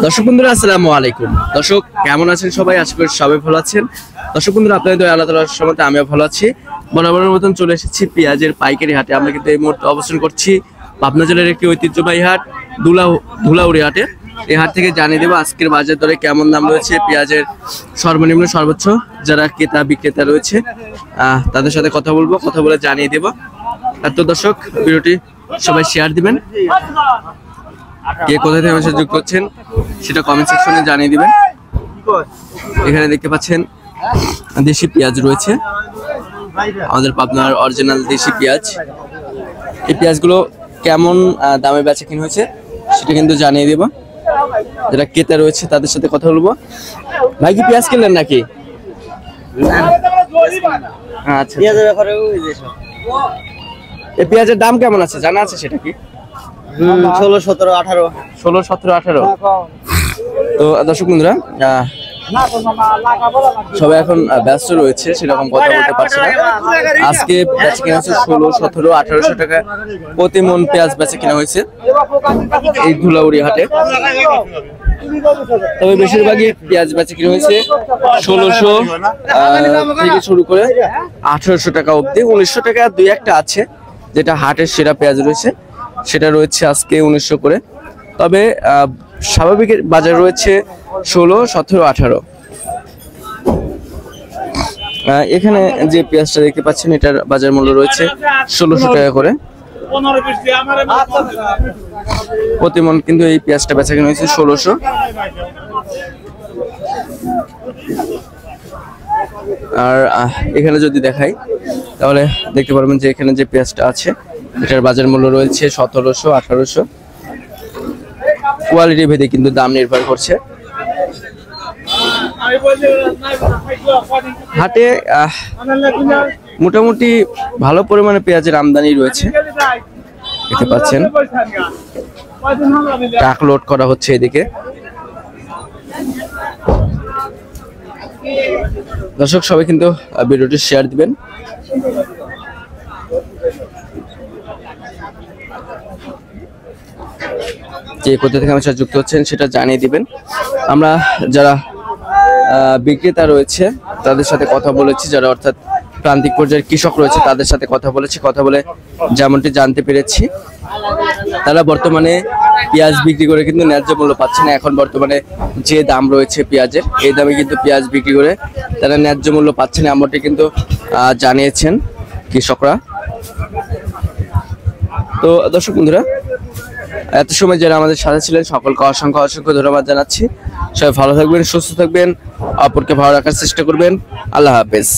দর্শক বন্ধুরা আসসালামু আলাইকুম। দর্শক কেমন আছেন সবাই? আশা করি সবাই ভালো আছেন। দর্শক বন্ধুরা আপনাদের দয়া আল্লাহ তাআলার রহমতে আমিও ভালো আছি। বরাবরের মতন চলে এসেছি পেঁয়াজের পাইকারি হাটে। আমরা কিন্তু এই মুহূর্তে অবস্থান করছি পাবনা জেলার একটি ঐতিহ্যবাহী হাট ধুলাউড়ি হাটে। এই হাট থেকে জানিয়ে দেবো আজকের বাজার দরে কেমন দাম রয়েছে, পেঁয়াজের সর্বনিম্ন সর্বোচ্চ যারা ক্রেতা বিক্রেতা রয়েছে তাদের সাথে কথা বলবো, কথা বলে জানিয়ে দেবো। তো দর্শক ভিডিওটি সবাই শেয়ার দিবেন, কে কোথা থেকে আমার সাথে যুক্ত হচ্ছেন সেটা কমেন্ট সেকশনে জানিয়ে দিবেন। এখানে দেখতে পাচ্ছেন দেশি পেঁয়াজ রয়েছে, আমাদের পাবনার অরিজিনাল দেশি পেঁয়াজ। এই পেঁয়াজগুলো কেমন দামে বেচা কিনা হয়েছে সেটা কিন্তু জানিয়ে দেব। যারা ক্রেতা রয়েছে তাদের সাথে কথা বলবো। ভাই কি পেঁয়াজ কিনলেন নাকি? আচ্ছা, এই পেঁয়াজের দাম কেমন আছে জানা আছে সেটা কি? 16, 17, 18। 16, 17, 18। তো দর্শক বন্ধুরা সবাই এখন ব্যস্ত রয়েছে, সেরকম কথা বলতে পারছে না। আজকে বেচা কেনা হচ্ছে 16, 17, 1800 টাকা প্রতি মন পেঁয়াজ বেচা কেনা হয়েছে এই ধুলাউড়ি হাটে। তবে বেশিরভাগই পেঁয়াজ বেচা কিনা হয়েছে 1600 থেকে শুরু করে 1800 টাকা অবধি। 1900 টাকা দুই একটা আছে, যেটা হাটের সেরা পেঁয়াজ রয়েছে সেটা রয়েছে আজকে 1900 করে। তবে স্বাভাবিক বাজার রয়েছে 16, 17, 18। এখানে যে পেঁয়াজটা দেখতে পাচ্ছেন এটার বাজার মূল্য রয়েছে 1600 টাকা করে প্রতি মন, কিন্তু এই পেঁয়াজটা বেচা কেনা হয়েছে 1600। আর এখানে যদি দেখাই তাহলে দেখতে পারবেন যে এখানে যে পেঁয়াজটা আছে এটার বাজার মূল্য রয়েছে 1700, 1800। কোয়ালিটি ভেদে কিন্তু দাম নির্ভর করছে। হাটে মোটামুটি ভালো পরিমাণে পেঁয়াজের আমদানি রয়েছে, দেখতে পাচ্ছেন ট্রাক লোড করা হচ্ছে এদিকে। দর্শক সবাই কিন্তু ভিডিওটি শেয়ার দিবেন। যে কোথা থেকে আমার সাথে যুক্ত হচ্ছেন সেটা জানিয়ে দিবেন। আমরা যারা বিক্রেতা রয়েছে তাদের সাথে কথা বলেছি, যারা অর্থাৎ প্রান্তিক পর্যায়ের কৃষক রয়েছে তাদের সাথে কথা বলেছি। কথা বলে যেমনটি জানতে পেরেছি তারা বর্তমানে পেঁয়াজ বিক্রি করে কিন্তু ন্যায্য মূল্য পাচ্ছে না। এখন বর্তমানে যে দাম রয়েছে পেঁয়াজের, এই দামে কিন্তু পেঁয়াজ বিক্রি করে তারা ন্যায্য মূল্য পাচ্ছে না, এমনটি কিন্তু জানিয়েছেন কৃষকরা। তো দর্শক বন্ধুরা এত সময় যারা আমাদের সাথে ছিলেন সকলকে অসংখ্য অসংখ্য ধন্যবাদ জানাচ্ছি। সবাই ভালো থাকবেন, সুস্থ থাকবেন, অপরকে ভালো রাখার চেষ্টা করবেন। আল্লাহ হাফেজ।